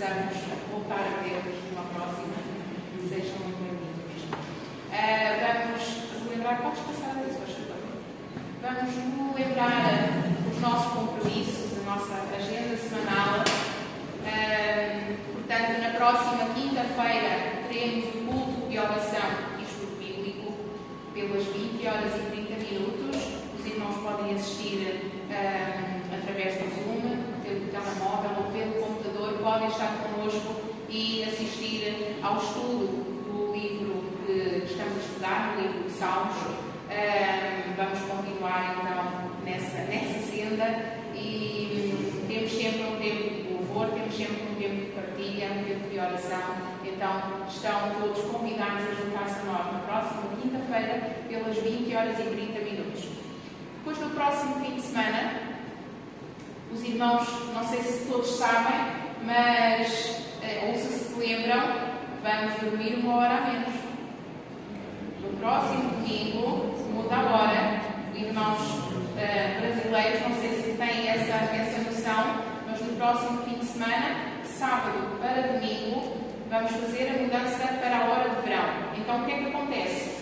possamos voltar a vê-los numa próxima. Sejam muito bem-vindos. Vamos lembrar, podes passar isso, por favor. Vamos lembrar os nossos compromissos, a nossa agenda semanal. Portanto, na próxima quinta-feira teremos o culto de oração e estudo bíblico pelas 20 horas e 30 minutos. Os irmãos podem assistir através do Zoom, pelo telemóvel ou pelo computador, podem estar connosco e assistir ao estudo do livro que estamos a estudar, o livro de Salmos. Vamos continuar então nessa senda e temos sempre um tempo de louvor, temos sempre um tempo de partilha, um tempo de oração. Então estão todos convidados a juntar-se a nós na próxima quinta-feira pelas 20 horas e 30 minutos. Depois no próximo fim de semana, os irmãos, não sei se todos sabem, mas ou se lembram, vamos dormir 1 hora a menos. No próximo domingo muda a hora. Irmãos brasileiros, não sei se têm essa noção, mas no próximo fim de semana, sábado para domingo, vamos fazer a mudança para a hora de verão. Então o que é que acontece?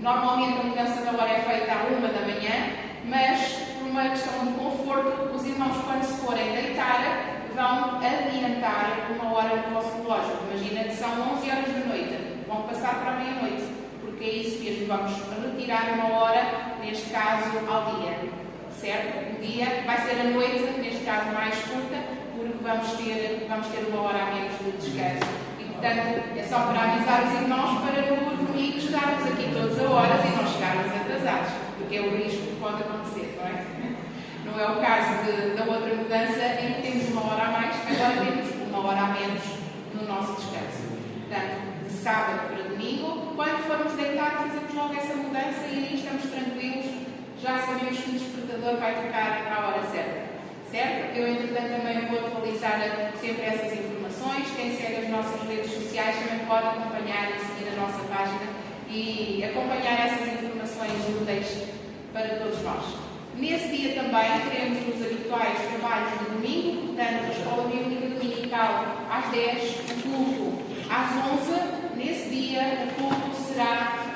Normalmente a mudança da hora é feita à 1 da manhã, mas por uma questão de conforto, os irmãos, quando se forem deitar, vão adiantar 1 hora no vosso relógio. Imagina que são 11 horas da noite, vão passar para a meia-noite, porque é isso mesmo, vamos retirar 1 hora, neste caso, ao dia, certo? O dia vai ser a noite, neste caso mais curta, porque vamos ter 1 hora a menos de descanso. E, portanto, é só para avisar os irmãos para no domingo chegarmos aqui todas as horas e não chegarmos atrasados, porque é o risco que pode acontecer, não é? Não é o caso da outra mudança em que temos 1 hora a mais, agora temos 1 hora a menos no nosso descanso. Portanto, de sábado para domingo, quando formos deitar, fazemos logo essa mudança e aí estamos tranquilos, já sabemos que o despertador vai tocar à hora certa. Certo? Eu, entretanto, também vou atualizar sempre essas informações. Quem segue as nossas redes sociais também pode acompanhar e seguir a nossa página e acompanhar essas informações úteis para todos nós. Nesse dia também teremos os habituais trabalhos de domingo, portanto, a Escola Bíblica Dominical às 10, o culto às 11. Nesse dia, o culto será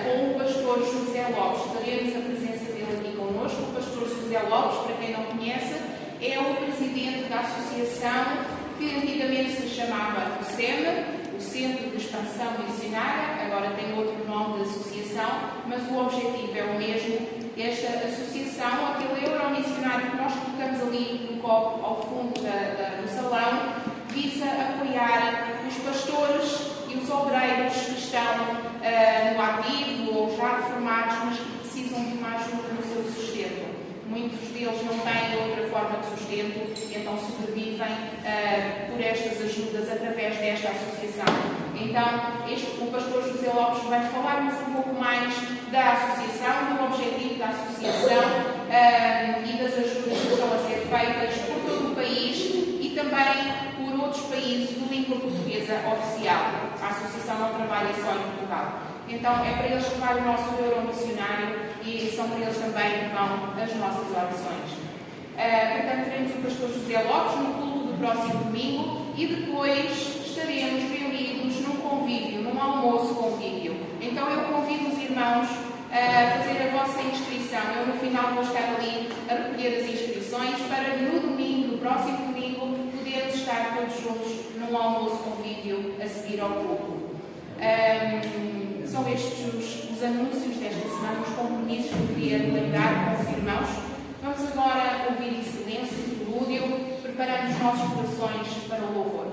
com o pastor José Lopes. Teremos a presença dele aqui connosco. O pastor José Lopes, para quem não conhece, é o presidente da associação que antigamente se chamava o SEM, o Centro de Expansão Missionária, agora tem outro nome de associação, mas o objetivo é o mesmo. Esta associação, aquele euromissionário que nós colocamos ali no copo ao fundo do salão, visa apoiar os pastores e os obreiros que estão no ativo ou já reformados, mas que precisam de uma ajuda no seu sustento. Muitos deles não têm outra forma de sustento e então sobrevivem por estas ajudas através desta associação. Então, o pastor José Lopes vai falar-nos um pouco mais da associação, do objetivo da associação e das ajudas que estão a ser feitas por todo o país e também por outros países de língua portuguesa oficial. A associação não trabalha só em Portugal. Então, é para eles que vai o nosso euromissionário e são para eles também que vão as nossas orações. Portanto, teremos o pastor José Lopes no culto do próximo domingo e depois estaremos reunidos num convívio, num almoço convívio. Então, eu convido os irmãos a fazer a vossa inscrição. Eu, no final, vou estar ali a recolher as inscrições para no domingo, no próximo domingo, podermos estar todos juntos num almoço convívio a seguir ao culto. São estes os anúncios desta semana, os compromissos que eu queria lembrar com os irmãos. Vamos agora ouvir em silêncio o prelúdio, preparando os nossos corações para o louvor.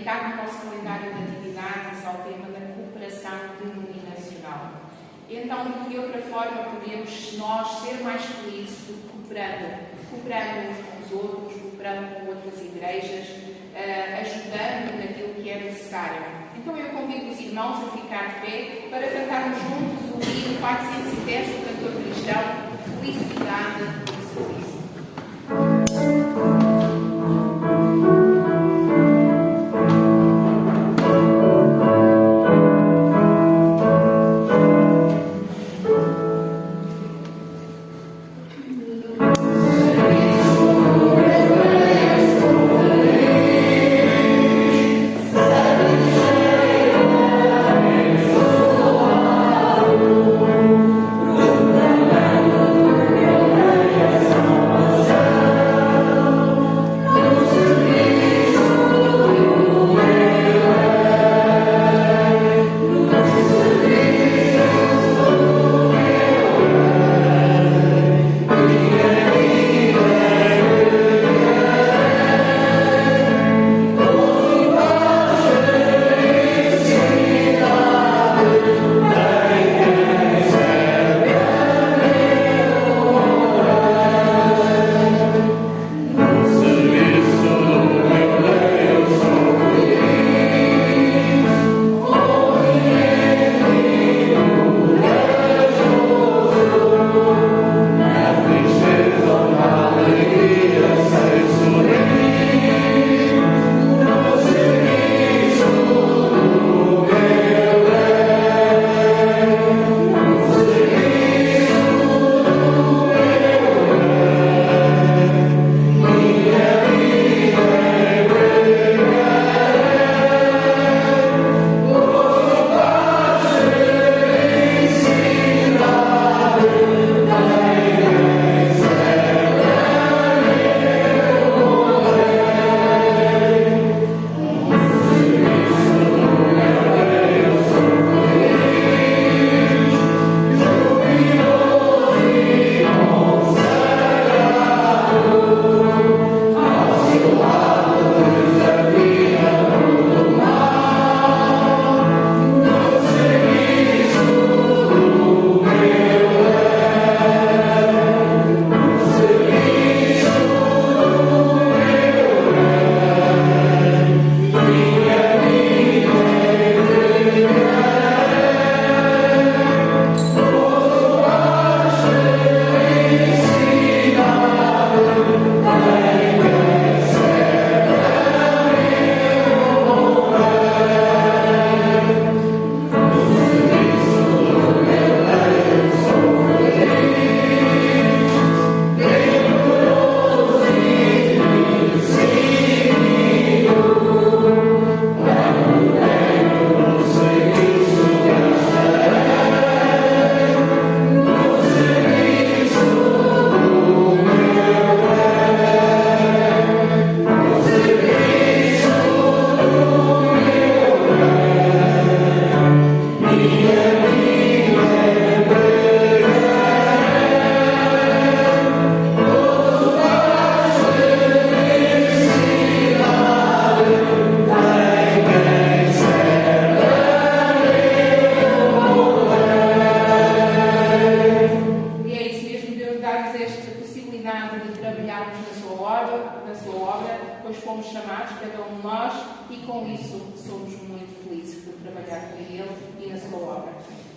aplicado no nosso calendário de atividades ao tema da cooperação denominacional. Então, de que outra forma podemos nós ser mais felizes do que cooperando uns com os outros, cooperando com outras igrejas, ajudando naquilo que é necessário. Então eu convido os irmãos a ficar de pé para cantarmos juntos o hino 410 do cantor cristão, Felicidade no Serviço.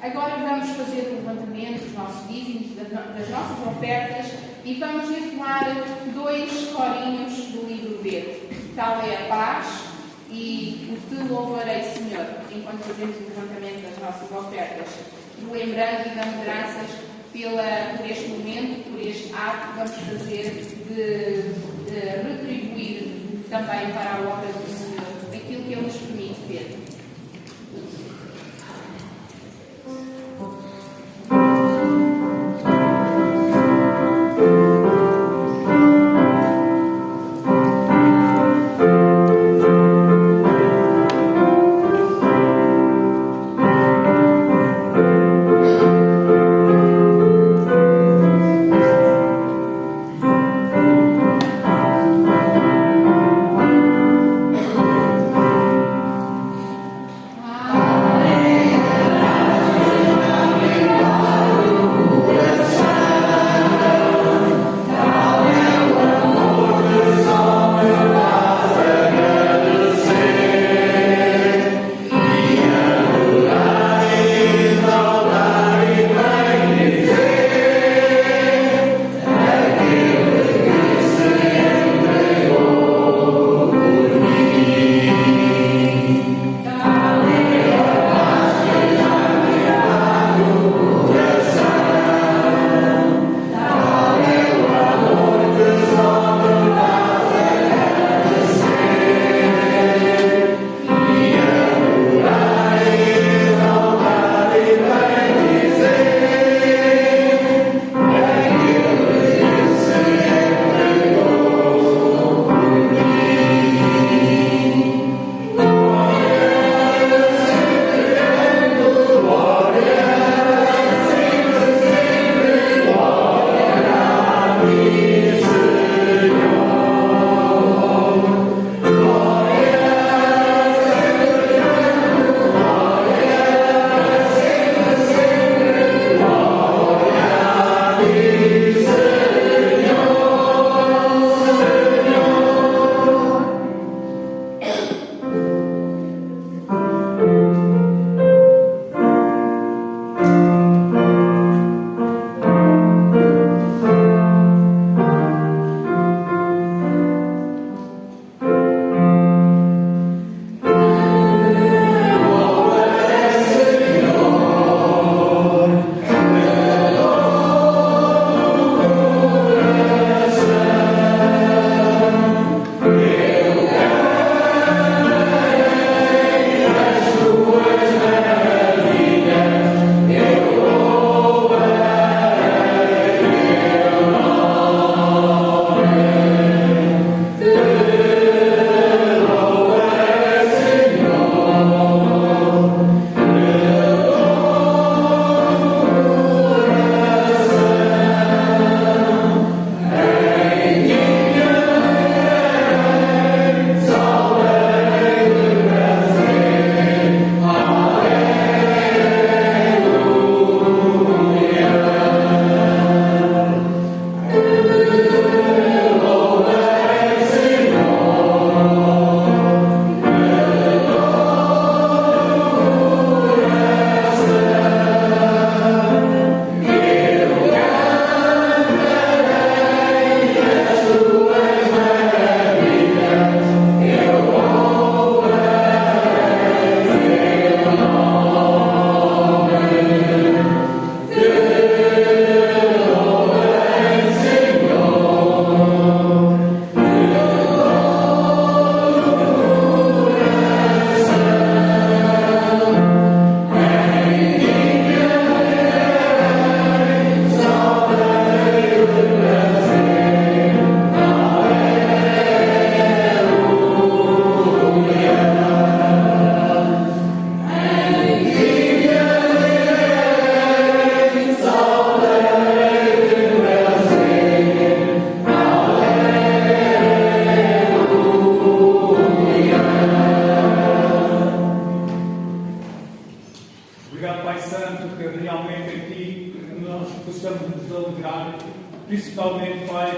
Agora vamos fazer o levantamento dos nossos dízimos, das nossas ofertas, e vamos entoar 2 corinhos do livro verde. Tal é a paz e o Te louvarei, Senhor, enquanto fazemos o levantamento das nossas ofertas. Lembrando e dando graças por este momento, por este ato que vamos fazer de retribuir também para a obra do Senhor aquilo que Ele nos permite ter.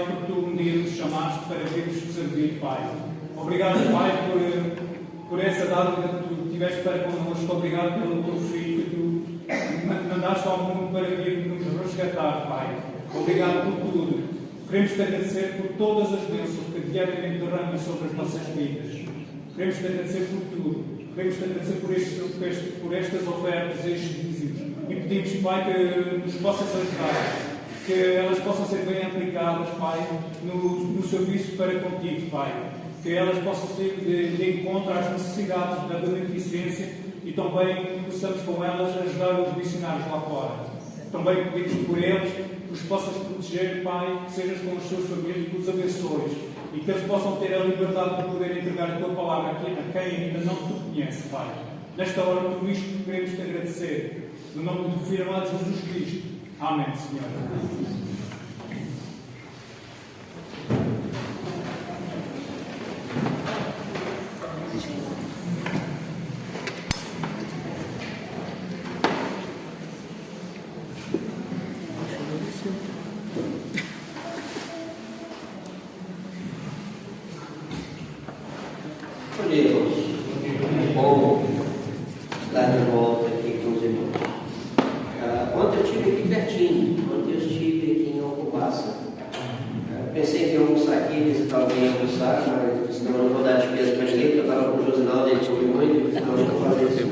por tu um dia nos chamaste para virmos servir, Pai. Obrigado, Pai, por essa dádiva que tu tiveste para connosco. Obrigado pelo teu Filho que tu mandaste ao mundo para vir nos resgatar, Pai. Obrigado por tudo. Queremos te agradecer por todas as bênçãos que diariamente derramas sobre as nossas vidas. Queremos te agradecer por tudo. Queremos te agradecer por estas ofertas, estes dízimos. E pedimos, Pai, que nos possas ajudar, que elas possam ser bem aplicadas, Pai, no serviço para contigo, Pai. Que elas possam ser de encontro às necessidades da beneficência e também possamos com elas ajudar os missionários lá fora. Também pedimos por eles que os possas proteger, Pai, que sejas com as suas famílias, que os abençoes e que eles possam ter a liberdade de poder entregar a tua palavra a quem ainda não te conhece, Pai. Nesta hora, tudo isto queremos te agradecer. No nome do Filho amado Jesus Cristo. Amém, Senhor. Bom estar de volta aqui com os irmãos. Ontem eu estive aqui pertinho, ontem eu estive aqui em Alcobaça. Pensei que ia almoçar aqui, visitar alguém almoçar, mas senão eu não vou dar despesa para ninguém, porque eu estava com o Josinaldo, ele come muito, senão eu não vou fazer isso.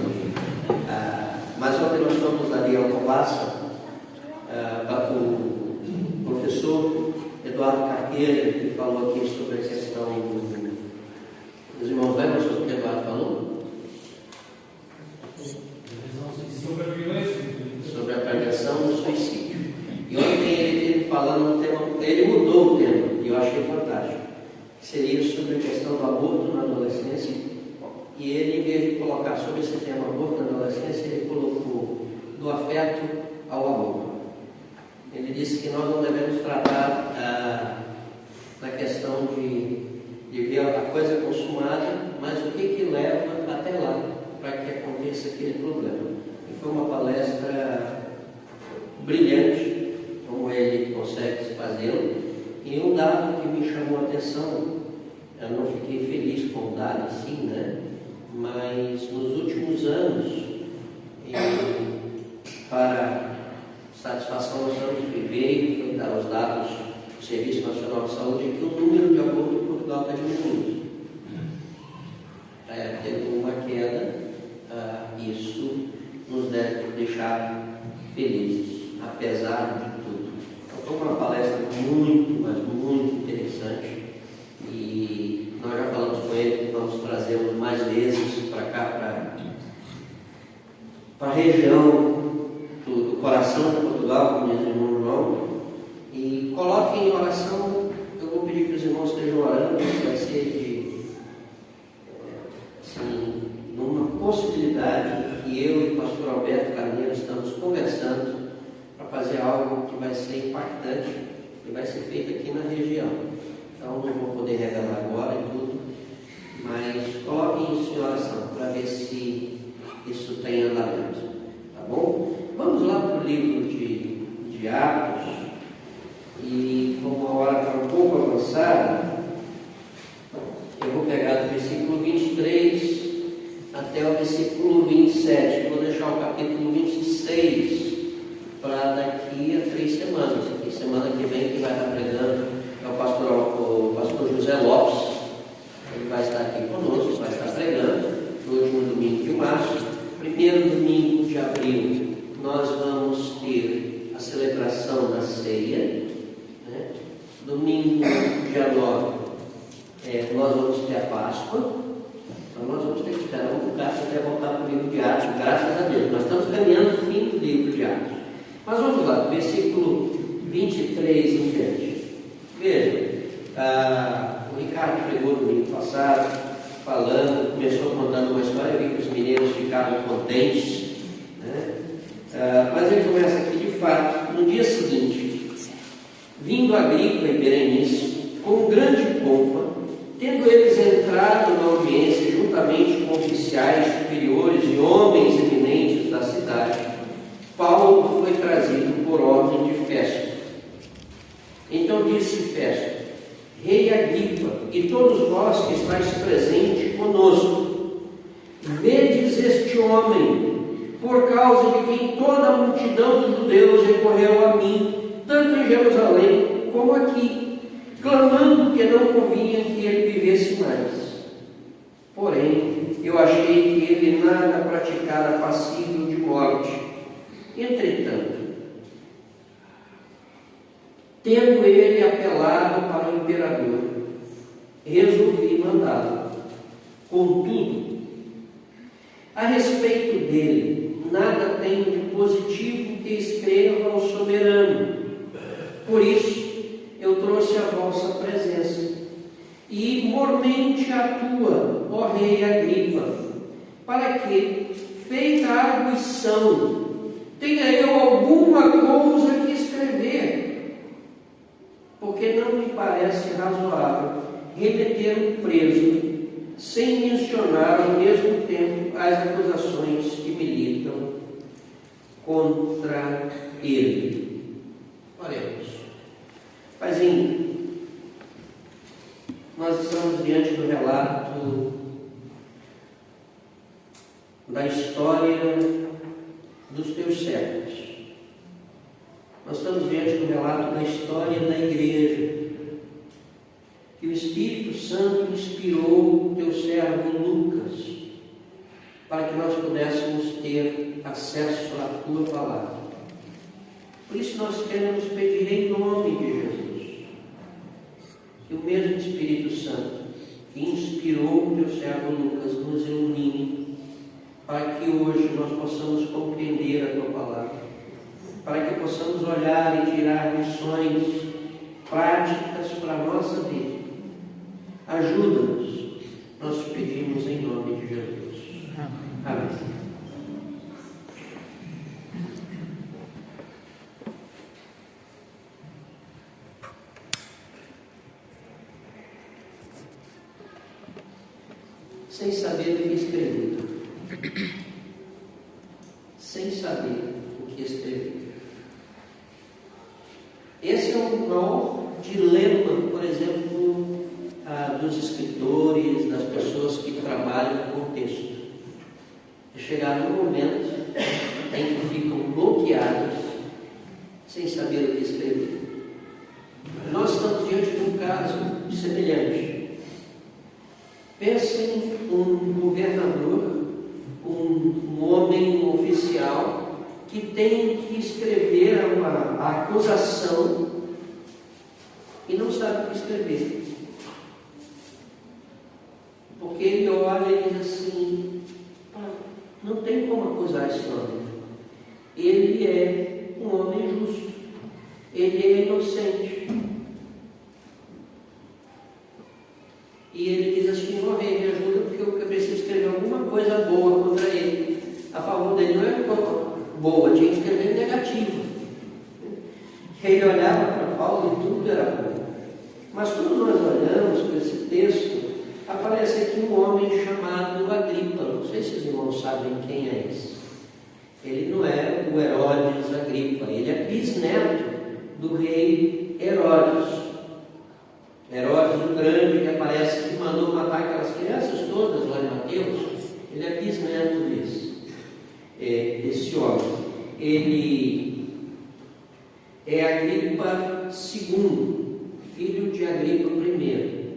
Mas ontem nós fomos ali em Alcobaça, o professor Eduardo Carreira, que falou aqui sobre a questão dos irmãos, lembram sobre o que o Eduardo falou? Sobre a violência. Sobre a prevenção do suicídio. E ontem ele esteve falando um tema, ele mudou o tema, e eu achei fantástico. Seria sobre a questão do aborto na adolescência. E ele, em vez de colocar sobre esse tema aborto na adolescência, ele colocou do afeto ao amor. Ele disse que nós não devemos tratar da questão de ver a coisa consumada, mas o que leva até lá para que aconteça aquele problema. E foi uma palestra brilhante, como ele consegue fazê-lo. E um dado que me chamou a atenção, eu não fiquei feliz com o dado assim, né? Mas nos últimos anos, para satisfação nós estamos vivendo, foi dar os dados do Serviço Nacional de Saúde, que o número de abortos em Portugal está diminuindo. Teve uma queda, isso nos deve deixar felizes, apesar de tudo. Então, foi uma palestra muito, mas muito interessante, e nós já falamos com ele que vamos trazê-lo mais vezes para cá, para a região do coração de Portugal, como diz o irmão João, e coloquem em oração. Eu vou pedir que os irmãos estejam orando, que vai ser numa possibilidade que eu e o pastor Alberto Carneiro estamos conversando para fazer algo que vai ser impactante e vai ser feito aqui na região. Então não vou poder revelar agora e tudo, mas coloquem isso em oração para ver se isso tem andamento, tá bom? Vamos lá para o livro de Atos, e como a hora está um pouco avançada, eu vou pegar do versículo 23 até o versículo 27. Vou deixar o capítulo 26 para daqui a 3 semanas. Aqui, semana que vem, quem vai estar pregando é o pastor José Lopes. Ele vai estar aqui conosco, vai estar pregando no último domingo de março. Primeiro domingo de abril, nós vamos ter a celebração da ceia. Domingo, dia 9, nós vamos ter a Páscoa. Então nós vamos ter que esperar um bocado até voltar para o livro de Atos, graças a Deus. Nós estamos caminhando no fim do livro de Atos. Mas vamos lá, versículo 23 em diante. Veja, o Ricardo pregou no domingo passado, começou contando uma história, eu vi que os meninos ficaram contentes, né? Mas ele começa aqui, de fato, no dia seguinte: vindo Agripa e Berenice, com grande pompa, tendo eles entrado na audiência juntamente com oficiais superiores e homens eminentes da cidade, Paulo foi trazido por ordem de Festo. Então disse Festo: rei Agripa, e todos vós que estáis presentes conosco, vedes este homem, por causa de quem toda a multidão dos judeus recorreu a mim, tanto em Jerusalém como aqui, clamando que não convinha que ele vivesse mais. Porém, eu achei que ele nada praticara passível de morte. Entretanto, tendo ele apelado para o imperador, resolvi mandá-lo. Contudo, a respeito dele, nada tenho de positivo que escreva ao soberano. Por isso, eu trouxe a vossa presença. E mormente atua, ó rei Agripa, para que, feita a arguição, tenha eu alguma coisa que escrever, porque não me parece razoável remeter um preso sem mencionar ao mesmo tempo as acusações que militam contra ele. Oremos. Paizinho, nós estamos diante do relato da história dos teus servos. Nós estamos diante do relato da história da igreja, que o Espírito Santo inspirou o teu servo Lucas, para que nós pudéssemos ter acesso à tua palavra. Por isso nós queremos pedir em nome de Jesus, que o mesmo Espírito Santo que inspirou o teu servo Lucas nos ilumine, para que hoje nós possamos compreender a tua palavra, para que possamos olhar e tirar lições práticas para a nossa vida. Ajuda-nos, nós te pedimos em nome de Jesus. Amém. Sem saber o que escrever. Sem saber o que escrever. Esse é o maior dilema, por exemplo, dos escritores, das pessoas que trabalham com texto. É chegar num momento em que ficam bloqueados, sem saber o que escrever. Nós estamos diante de um caso semelhante. Pensem um governador, um homem, um oficial, que tem que escrever a acusação e não sabe o que escrever. Porque ele olha e diz assim, não tem como acusar esse homem. Ele é um homem justo. Ele é inocente. E ele diz assim, ó rei, me ajuda porque eu preciso escrever alguma coisa boa contra ele. A favor dele não é boa, tinha que escrever negativo. Ele olhava para Paulo e tudo era bom. Mas quando nós olhamos para esse texto, aparece aqui um homem chamado Agripa. Não sei se os irmãos sabem quem é esse. Ele não é o Herodes Agripa, ele é bisneto do rei Herodes. Herodes o Grande, que aparece que mandou matar aquelas crianças todas lá em Mateus, ele é bisneto desse homem. Ele é Agripa II, filho de Agripa I.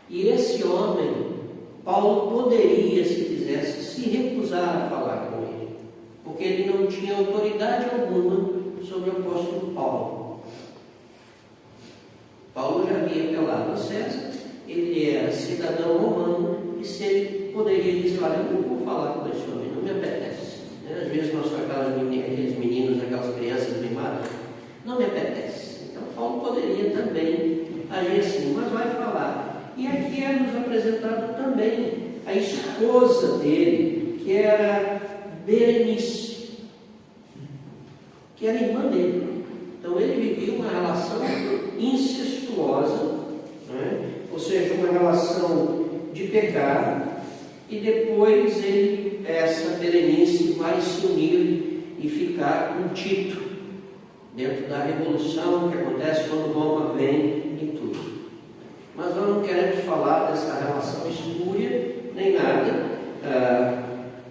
E esse homem, Paulo poderia, se quisesse, se recusar a falar com ele, porque ele não tinha autoridade alguma sobre o apóstolo Paulo. Paulo já havia apelado a César, ele era cidadão romano, e se ele poderia dizer, olha, eu não vou falar com esse homem, não me apetece. Às vezes nós com aqueles meninos, aquelas crianças mimadas, não me apetece. Então Paulo poderia também agir assim, mas vai falar. E aqui é nos apresentado também a esposa dele, que era Berenice, que era irmã dele. Então ele vivia uma relação incestuosa, né? Ou seja, uma relação de pecado, e depois essa Berenice vai se unir e ficar com Tito, dentro da revolução que acontece quando Roma vem e tudo. não queremos falar dessa relação espúria, nem nada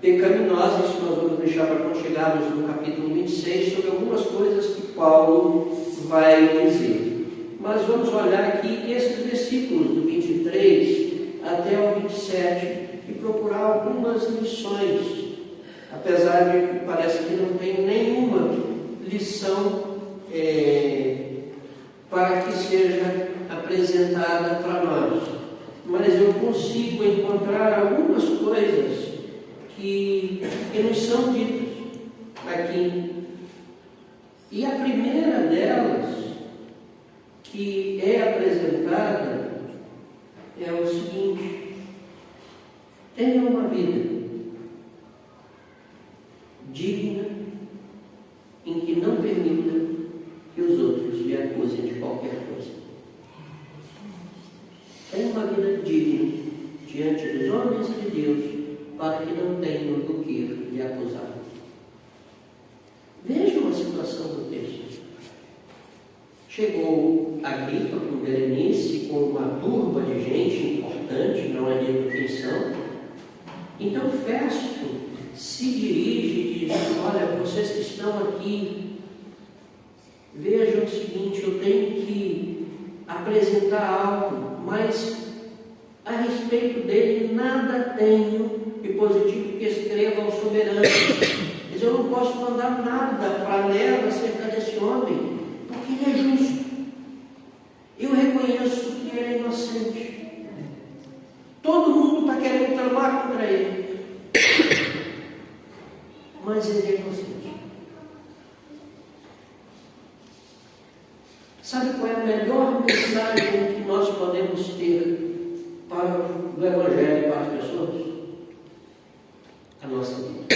pecaminosa. Isso nós vamos deixar para quando chegarmos no capítulo 26, sobre algumas coisas que Paulo vai dizer. Mas vamos olhar aqui esses versículos, do 23 até o 27, e procurar algumas lições, apesar de que parece que não tem nenhuma lição para que seja apresentada para nós. Mas eu consigo encontrar algumas coisas que nos são ditas aqui. E a primeira delas, que é apresentada, é o seguinte: tenha uma vida digna, em que não permita que os outros lhe acusem de qualquer coisa. Tenha uma vida digna diante dos homens e de Deus, para que não tenham do que lhe acusar. Vejam a situação do texto. Chegou Agripa com Berenice, com uma turba de gente importante, não é dito quem são. Então Festo se dirige e diz: olha, vocês que estão aqui, vejam o seguinte, eu tenho que apresentar algo, mas a respeito dele nada tenho de positivo que escreva ao soberano. Mas eu não posso mandar nada para Nero acerca desse homem, porque ele é justo. Eu reconheço que ele é inocente. Todo mundo está querendo tramar contra ele, mas ele é inocente. Sabe qual é a melhor mensagem que nós podemos ter para o Evangelho para as pessoas? A nossa vida.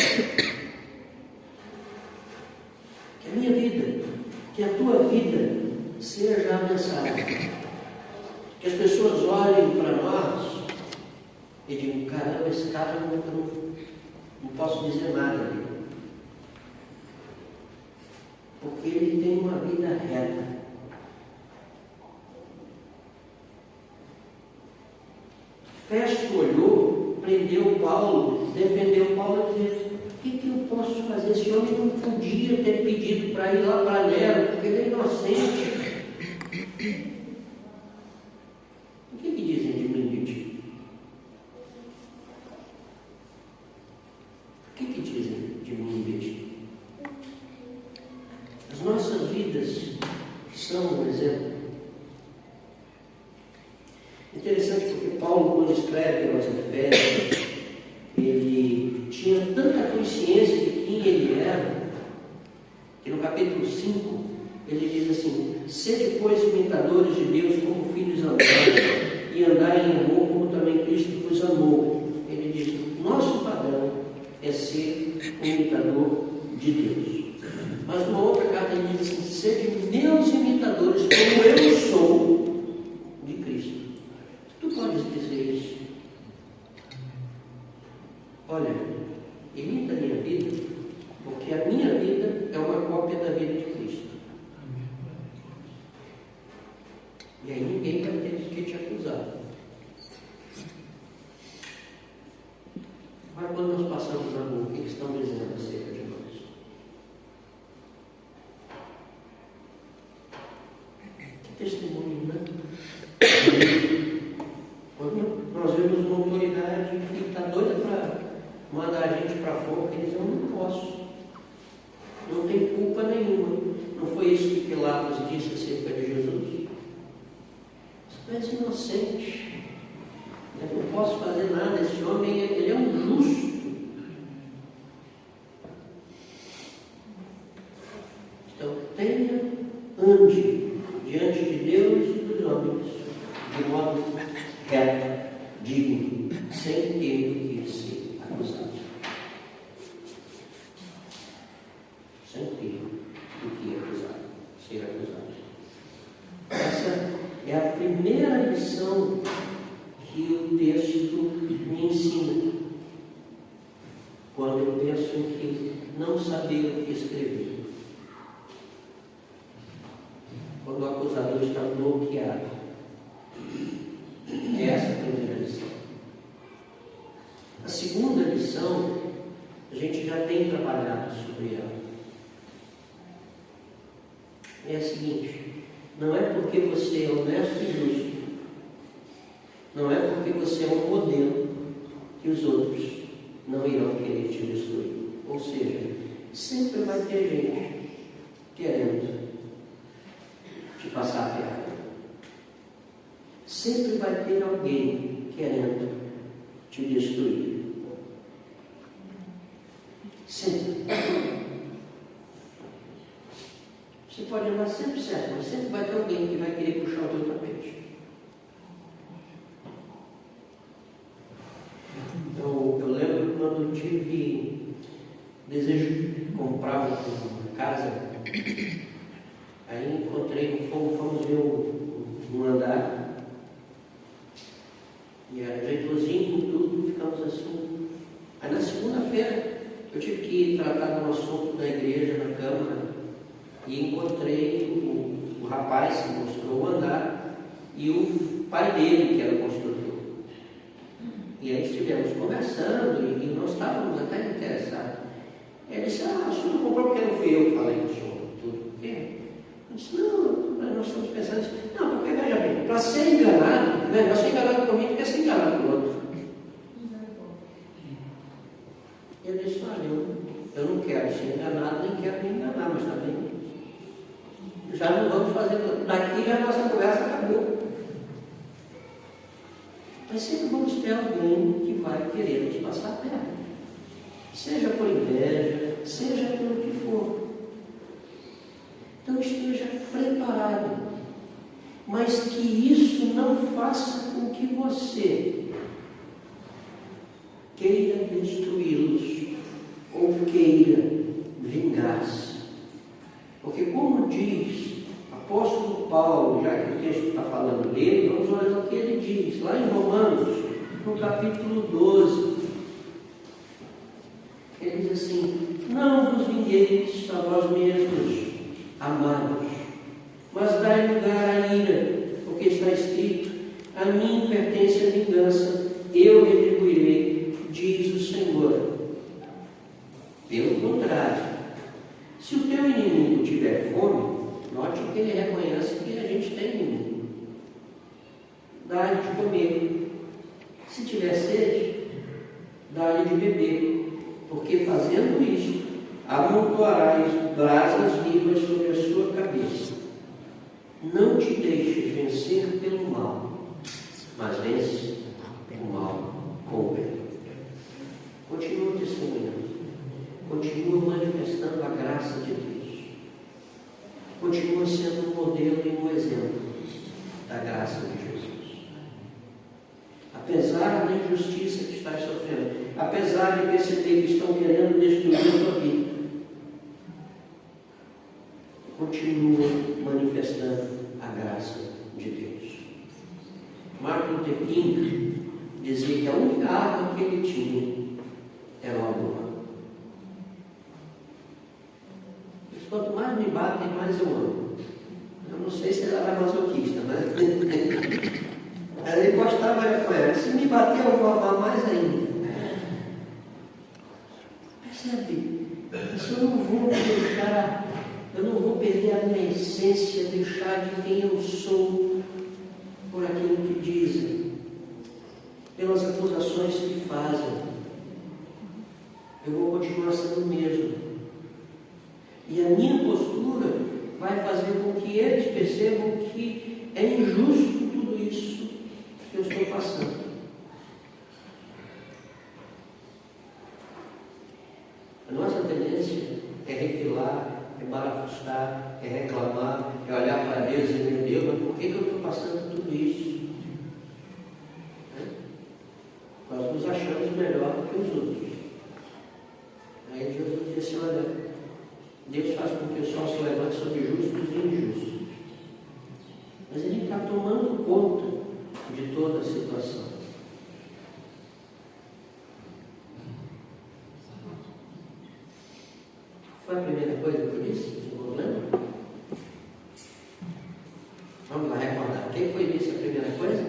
Que a minha vida, que a tua vida seja a mensagem. Que as pessoas olhem para nós e digam: caramba, esse cara não posso dizer nada dele. Porque ele tem uma vida reta. Festo olhou, prendeu Paulo, defendeu Paulo e disse: o que eu posso fazer? Esse homem não podia ter pedido para ir lá para Nero, porque ele é inocente. O que dizem de mim, de ti? O que dizem de mim, de ti? As nossas vidas são um exemplo. Interessante, porque Paulo, quando escreve aos Efésios, ele tinha tanta consciência de quem ele era, que no capítulo 5 ele diz assim: sede, pois, imitadores de Deus como filhos amados, e andai em amor como também Cristo vos amou. Ele diz: nosso padrão é ser um imitador de Deus. Mas numa outra carta ele diz assim: sede meus imitadores como eu sou de Cristo. Tu podes dizer isso? Olha, imita a minha vida, porque a minha vida é uma cópia da vida de Cristo. E aí ninguém vai ter que te acusar. Mas quando nós passamos na rua, o que estão dizendo acerca de nós? Que testemunho, né? Quando nós vemos uma autoridade que está doida para mandar a gente para fora, eles: eu não posso, não tem culpa nenhuma. Não foi isso que Pilatos disse acerca de Jesus? Tu és inocente, eu não posso fazer nada. Esse homem, ele é um justo. Então ande diante de Deus e dos homens de modo reto, digno, sem ter que ser acusado. Sem ter do que ser acusado. Essa é a primeira lição que o texto me ensina, quando eu penso em que não saber o que escrever. Quando o acusador está bloqueado. lição, a gente já tem trabalhado sobre ela. É a seguinte: não é porque você é honesto e justo, não é porque você é um modelo, que os outros não irão querer te destruir. Ou seja, sempre vai ter gente querendo te passar a perna. Sempre vai ter alguém querendo te destruir. Sempre. Você pode andar sempre certo, mas sempre vai ter alguém que vai querer puxar o teu tapete. Então, eu lembro quando eu tive desejo de comprar uma casa, aí encontrei, fomos ver um andar, e era jeitosinho, tudo, ficamos assim. Aí na segunda-feira eu tive que tratar de um assunto da igreja na Câmara, e encontrei o rapaz que mostrou o andar e o pai dele, que era o construtor. E aí estivemos conversando e nós estávamos até interessados. Ele disse: o senhor não comprou porque não fui eu que falei com o senhor tudo. Por quê? Eu disse: não, nós estamos pensando nisso. Não, porque veja bem, para ser enganado, melhor ser enganado por mim do que ser enganado por outro. Ele disse: eu não quero ser enganado, nem quero me enganar, mas também já não vamos fazer, daqui já a nossa conversa acabou. Mas sempre vamos ter alguém que vai querer nos passar a perna, seja por inveja, seja pelo que for. Então esteja preparado, mas que isso não faça com que você queira destruí-los ou queira vingar-se. Porque, como diz apóstolo Paulo, já que o texto está falando dele, vamos olhar o que ele diz, lá em Romanos, no capítulo 12. Ele diz assim: não vos vingueis a vós mesmos, amados, mas dai lugar à ira, porque está escrito: a mim pertence a vingança, eu retribuirei, diz o Senhor. Pelo contrário, se o teu inimigo tiver fome, note que ele reconhece que a gente tem inimigo. Dá-lhe de comer. Se tiver sede, dá-lhe de beber, porque fazendo isso, amontoarás brasas vivas sobre a sua cabeça. Não te deixes vencer pelo mal, mas vence o mal com o bem. Continua testemunhando. Continua manifestando a graça de Deus. Continua sendo um modelo e um exemplo da graça de Jesus. Apesar da injustiça que estás sofrendo, apesar de perceber que estão querendo destruir a tua vida, continua manifestando a graça de Deus. Martin Luther King dizia que a única arma que ele tinha era o amor. Quanto mais me batem, mais eu amo. Eu não sei se ele era masoquista, mas ele gostava de apanhar. Se me bater, eu vou amar mais ainda. Percebe? Isso eu não vou deixar, eu não vou perder a minha essência, deixar de quem eu sou por aquilo que dizem, pelas acusações que fazem. Eu vou continuar sendo o mesmo. E a minha postura vai fazer com que eles percebam que é injusto tudo isso que eu estou passando. A nossa tendência é refilar, é marafustar, é reclamar, é olhar para Deus e dizer: meu Deus, mas por que eu estou passando tudo isso? Nós nos achamos melhor do que os outros. Aí Jesus disse: olha, Deus faz com que o sol se levante sobre justos e injustos. Mas Ele está tomando conta de toda a situação. Foi a primeira coisa que eu disse? Não lembro? Vamos lá recordar. O que foi isso, a primeira coisa?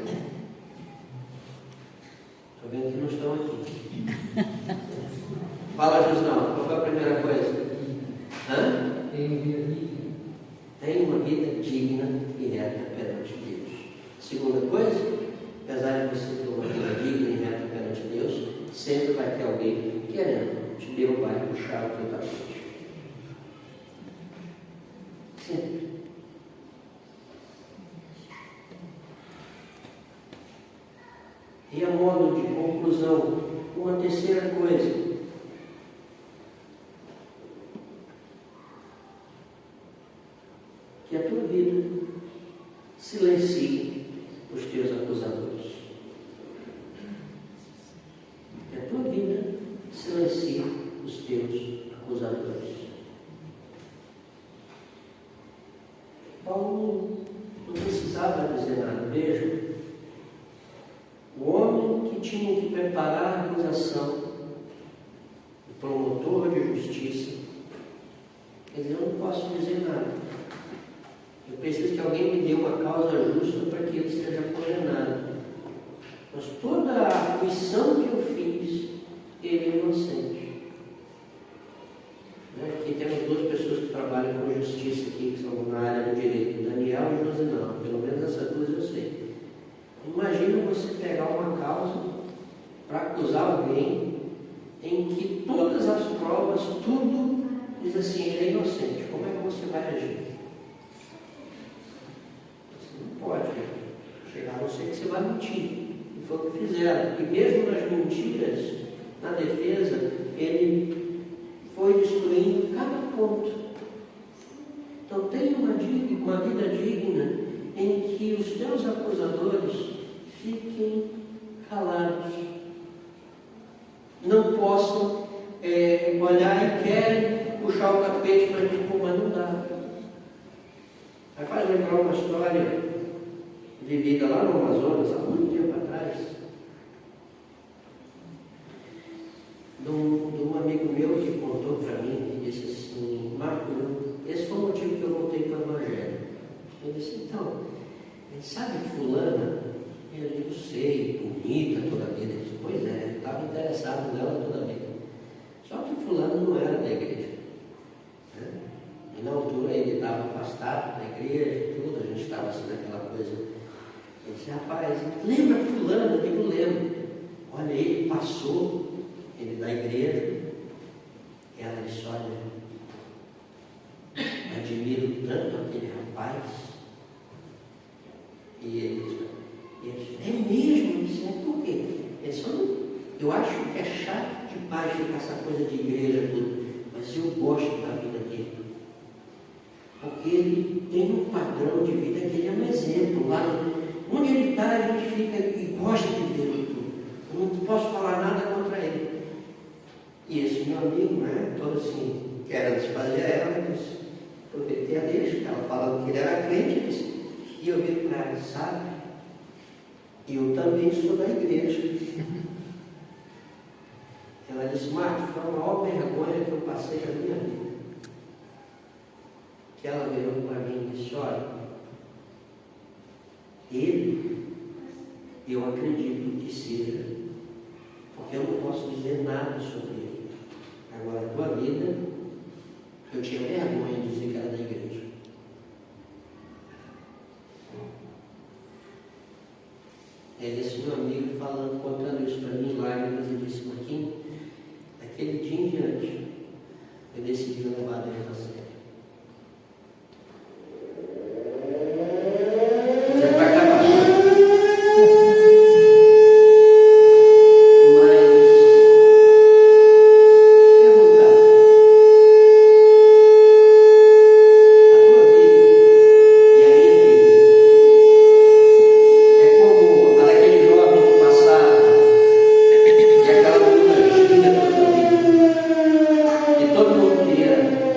Estou vendo que não estão aqui. Fala, Josnão, qual foi a primeira coisa? Hã? Tem uma vida digna e reta perante Deus. Segunda coisa, apesar de você ter uma vida digna e reta perante Deus, sempre vai ter alguém querendo te derrubar e puxar o teu tapete. Sempre. E a modo de conclusão, uma terceira coisa. Que a tua vida silencie os teus acusadores. Que a tua vida silencie os teus acusadores. Paulo não precisava dizer nada. Veja, o homem que tinha que preparar a acusação, o promotor de justiça, quer dizer, eu não posso dizer nada. Eu preciso que alguém me dê uma causa justa para que ele seja condenado. Mas toda a acusação que eu fiz, ele é inocente. Aqui temos duas pessoas que trabalham com justiça aqui, que são na área do direito, Daniel e Josinão. Pelo menos essas duas eu sei. Imagina você pegar uma causa para acusar alguém em que todas as provas, tudo diz assim, ele é inocente. Como é que você vai agir? Você não pode chegar a você que você vai mentir. E foi o que fizeram. E mesmo nas mentiras, na defesa, ele foi destruindo cada ponto. Então tenha uma vida digna em que os teus acusadores fiquem calados. Não possam olhar e querem puxar o tapete para mim, mas não dá. Aí faz lembrar uma história vivida lá no Amazonas, há muito tempo atrás, de um amigo meu que contou para mim, que disse assim, Marco, esse foi o motivo que eu voltei para o Evangelho. Ele disse, então, sabe fulana? Eu sei, bonita toda a vida. Ele disse, pois é, eu estava interessado nela toda a vida. Só que fulano não era da igreja. Né? E na altura ele estava afastado da igreja e tudo, a gente estava assim naquela coisa. Ele disse, rapaz, lembra fulano? Eu digo, lembro. Olha, ele passou, ele da igreja, ela disse, olha, admiro tanto aquele rapaz. E ele disse, é mesmo? Eu disse, por quê? Ele disse, eu acho que é chato demais ficar essa coisa de igreja tudo, mas eu gosto da vida dele. Porque ele tem um padrão de vida que ele é um exemplo. Lá onde ele está, a gente fica e gosta de ver tudo. Eu não posso falar nada contra ele. E esse meu amigo, né, todo assim, querendo desfazer ela, disse, aproveitei a deixa, ela falando que ele era crente, disse, e eu vi para ela, sabe? Eu também sou da igreja. Ela disse, Marcos, foi a maior vergonha que eu passei na minha vida. Que ela virou para mim e disse, olha, ele, eu acredito que seja, porque eu não posso dizer nada sobre ele. Agora, a tua vida, eu tinha vergonha de dizer que era da igreja. Esse meu amigo falando, contando isso para mim, lágrimas, ele disse, Marquinhos, daquele dia em diante, eu decidi levar Deus a sério.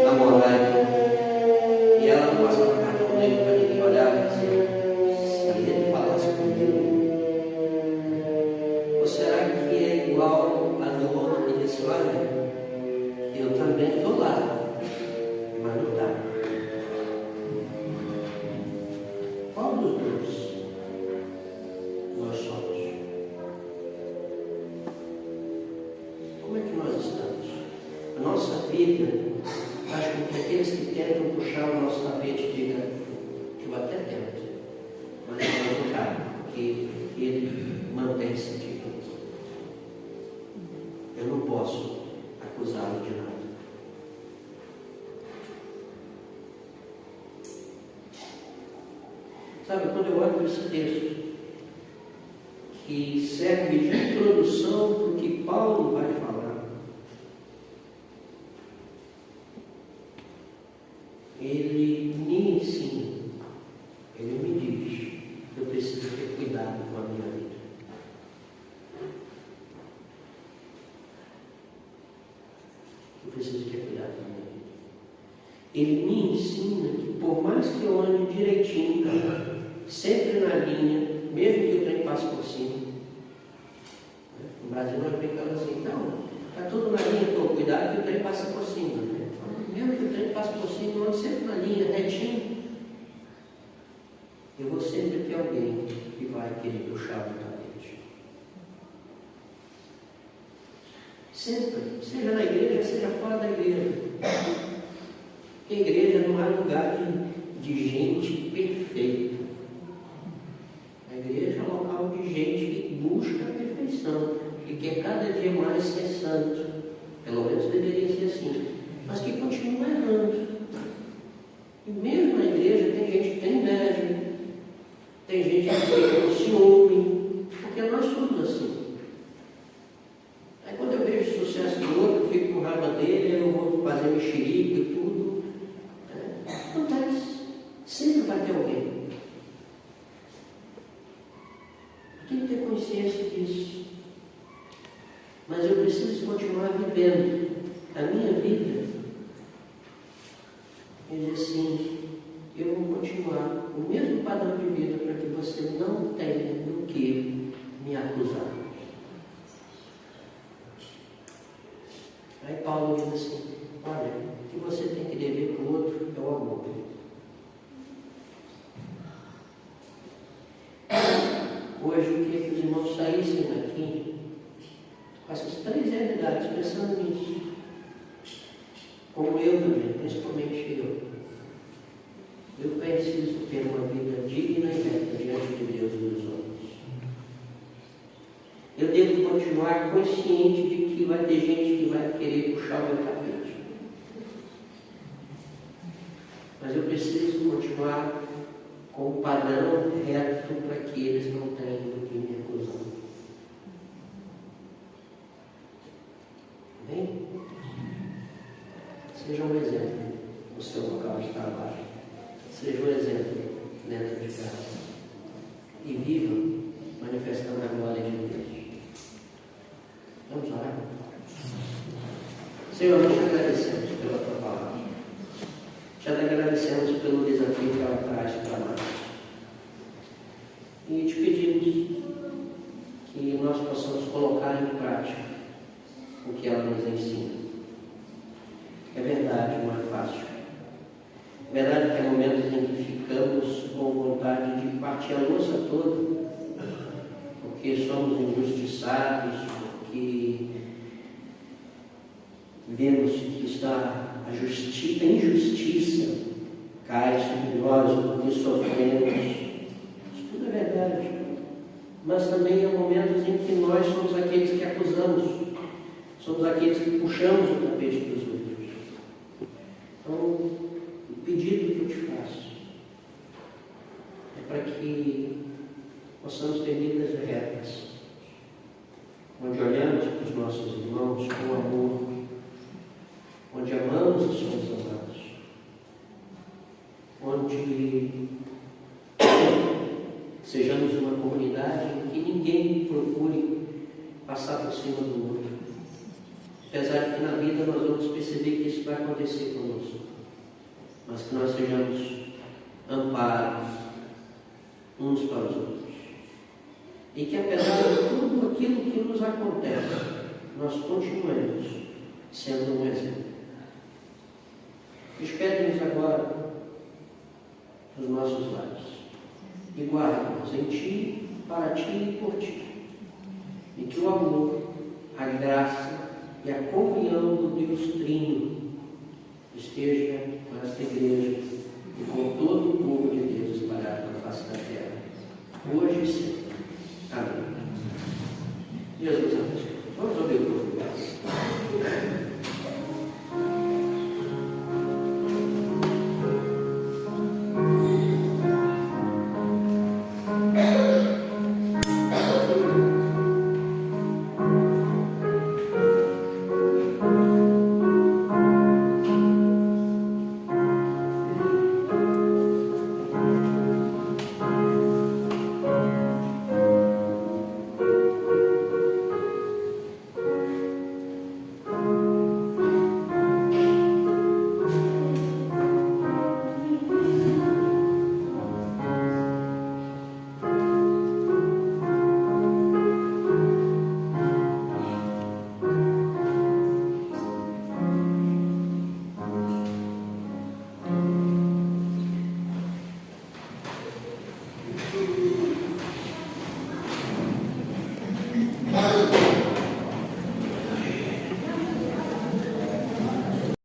Namorar vida faz com que aqueles que tentam puxar o nosso tapete digam: eu até tento, mas não vou tocar, porque ele mantém-se aqui. Eu não posso acusá-lo de nada. Sabe, quando eu olho para esse texto, que serve de introdução para o que Paulo vai falar, ele me ensina, ele me diz que eu preciso ter cuidado com a minha vida. Eu preciso ter cuidado com a minha vida. Ele me ensina que por mais que eu ande direitinho, sempre na linha, mesmo que o trem passe por cima. No Brasil nós brincamos assim: não, está tudo na linha, pô, cuidado que o trem passa por cima. Né? Mesmo que o trem passe por cima, eu ando sempre na linha, retinho. Eu vou sempre ter alguém que vai querer puxar o tapete. Sempre, seja na igreja, seja fora da igreja. A igreja não é lugar de gente perfeita. A igreja é um local de gente que busca a perfeição, que quer cada dia mais ser santo. Pelo menos deveria ser assim. Mas que continua errando. E mesmo na igreja tem gente que tem inveja, tem gente que fica com ciúme, porque nós somos assim. Aí quando eu vejo o sucesso do outro, eu fico com raiva dele, eu vou fazer mexerico e tudo. Acontece. Sempre vai ter alguém. Tem que ter consciência disso. Mas eu preciso continuar vivendo a minha vida. E dizer assim: eu vou continuar o mesmo padrão de vida para que você não tenha do que me acusar. Aí Paulo diz assim: olha, o que você tem que dever para o outro é o amor. Hoje eu queria que os irmãos saíssem daqui com essas 3 realidades, pensando nisso. Como eu também, principalmente eu. Eu preciso ter uma vida digna e reta diante de Deus e dos homens. Eu devo continuar consciente de que vai ter gente que vai querer puxar o meu tapete. Mas eu preciso continuar com o padrão reto para que eles não tenham do que me acusar. Amém? Seja um exemplo no seu local de trabalho. Seja um exemplo dentro de casa. E viva manifestando a glória de Deus. Vamos orar? Senhor, nós te agradecemos pela tua palavra. Te agradecemos pelo desafio que ela traz para nós. E te pedimos que nós possamos colocar em prática o que ela nos ensina. É verdade, não é fácil. É verdade que há momentos em que ficamos com vontade de partir a louça toda, porque somos injustiçados, porque vemos que está a injustiça cai sobre nós, porque sofremos. Isso tudo é verdade. Mas também há momentos em que nós somos aqueles que acusamos, somos aqueles que puxamos o tapete dos outros. Então, o pedido que eu te faço é para que possamos ter vidas retas, onde olhamos para os nossos irmãos com amor, onde amamos e somos amados, onde sejamos uma comunidade em que ninguém procure passar por cima do outro. Apesar de que na vida nós vamos perceber que isso vai acontecer conosco, mas que nós sejamos amparos uns para os outros. E que apesar de tudo aquilo que nos acontece, nós continuemos sendo um exemplo. Despede-nos agora dos nossos lares e guarda-nos em Ti, para Ti e por Ti. E que o amor, a graça e a comunhão do Deus Trino esteja com esta igreja e com todo o povo de Deus espalhado na face da terra, hoje e sempre.